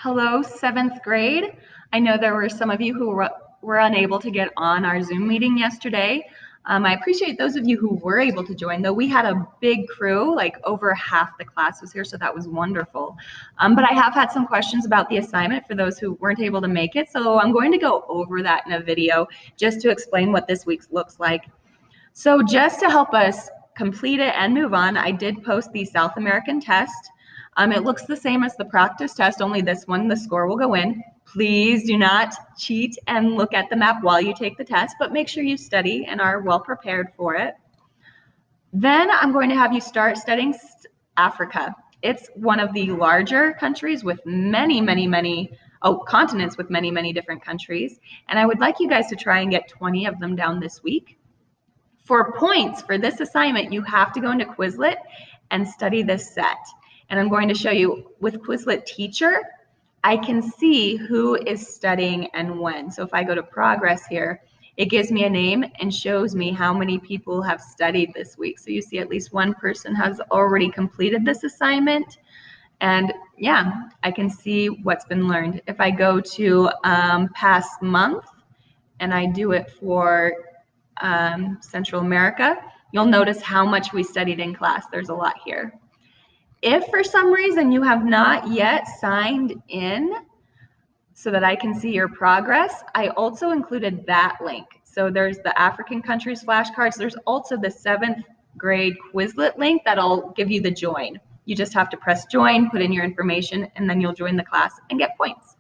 Hello, seventh grade. I know there were some of you who were unable to get on our Zoom meeting yesterday. I appreciate those of you who were able to join, though we had a big crew, like over half the class was here, so that was wonderful. But I have had some questions about the assignment for those who weren't able to make it, so I'm going to go over that in a video just to explain what this week looks like. So just to help us complete it and move on, I did post the South American test. It looks the same as the practice test, only this one, the score will go in. Please do not cheat and look at the map while you take the test, but make sure you study and are well prepared for it. Then I'm going to have you start studying Africa. It's one of the larger countries with continents with many different countries. And I would like you guys to try and get 20 of them down this week. For points for this assignment, you have to go into Quizlet and study this set. And I'm going to show you with Quizlet Teacher, I can see who is studying and when. So if I go to progress here, it gives me a name and shows me how many people have studied this week. So you see at least one person has already completed this assignment. And yeah, I can see what's been learned. If I go to past month and I do it for Central America, you'll notice how much we studied in class. There's a lot here. If for some reason you have not yet signed in so that I can see your progress, I also included that link. So there's the African countries flashcards. There's also the 7th grade Quizlet link that'll give you the join. You just have to press join, put in your information, and then you'll join the class and get points.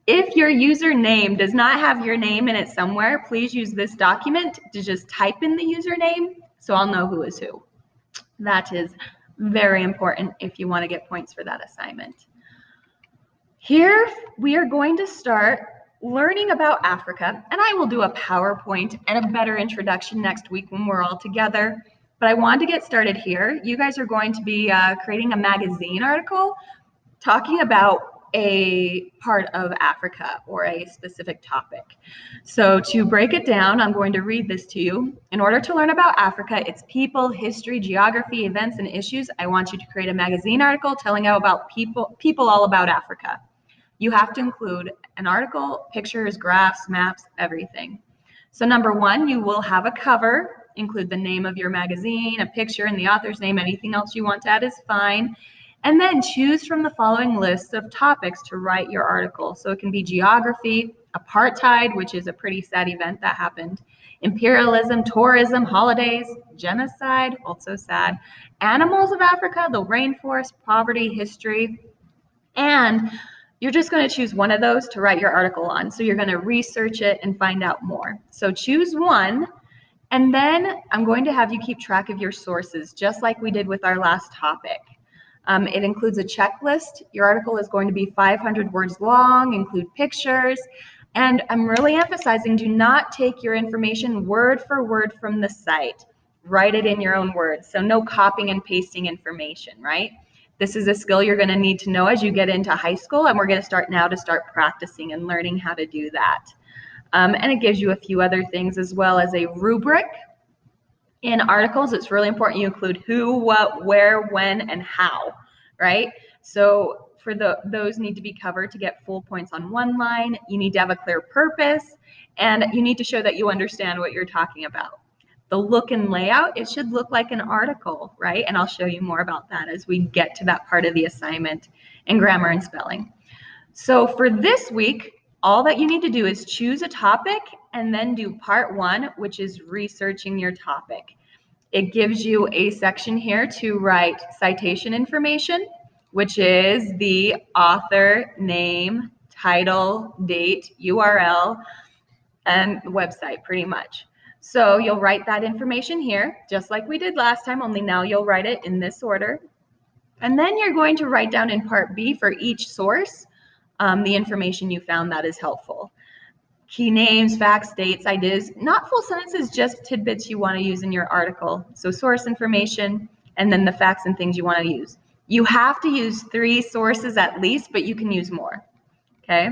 If your username does not have your name in it somewhere, please use this document to just type in the username so I'll know who is who. That is very important if you want to get points for that assignment. Here we are going to start learning about Africa, and I will do a PowerPoint and a better introduction next week when we're all together. But I wanted to get started here. You guys are going to be creating a magazine article talking about a part of Africa or a specific topic. So to break it down, I'm going to read this to you. In order to learn about Africa, its people, history, geography, events, and issues, I want you to create a magazine article telling about people all about Africa. You have to include an article, pictures, graphs, maps, everything. So number one, you will have a cover, include the name of your magazine, a picture, and the author's name. Anything else you want to add is fine. And then choose from the following list of topics to write your article. So it can be geography, apartheid, which is a pretty sad event that happened, imperialism, tourism, holidays, genocide, also sad, animals of Africa, the rainforest, poverty, history, and you're just going to choose one of those to write your article on. So you're going to research it and find out more. So choose one, and then I'm going to have you keep track of your sources, just like we did with our last topic. It includes a checklist. Your article is going to be 500 words long, include pictures, and I'm really emphasizing do not take your information word for word from the site. Write it in your own words, so no copying and pasting information, right? This is a skill you're going to need to know as you get into high school, and we're going to start practicing and learning how to do that. And it gives you a few other things as well as a rubric. In articles, it's really important you include who, what, where, when, and how, right? So for those need to be covered to get full points on one line. You need to have a clear purpose, and you need to show that you understand what you're talking about. The look and layout, it should look like an article, right? And I'll show you more about that as we get to that part of the assignment in grammar and spelling. So for this week, all that you need to do is choose a topic and then do part one, which is researching your topic. It gives you a section here to write citation information, which is the author, name, title, date, URL, and website pretty much. So you'll write that information here, just like we did last time, only now you'll write it in this order. And then you're going to write down in part B for each source the information you found that is helpful. Key names, facts, dates, ideas, not full sentences, just tidbits you want to use in your article. So source information, and then the facts and things you want to use. You have to use 3 sources at least, but you can use more, okay?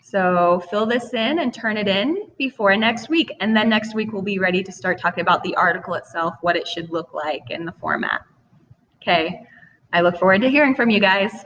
So fill this in and turn it in before next week. And then next week we'll be ready to start talking about the article itself, what it should look like, and the format. Okay, I look forward to hearing from you guys.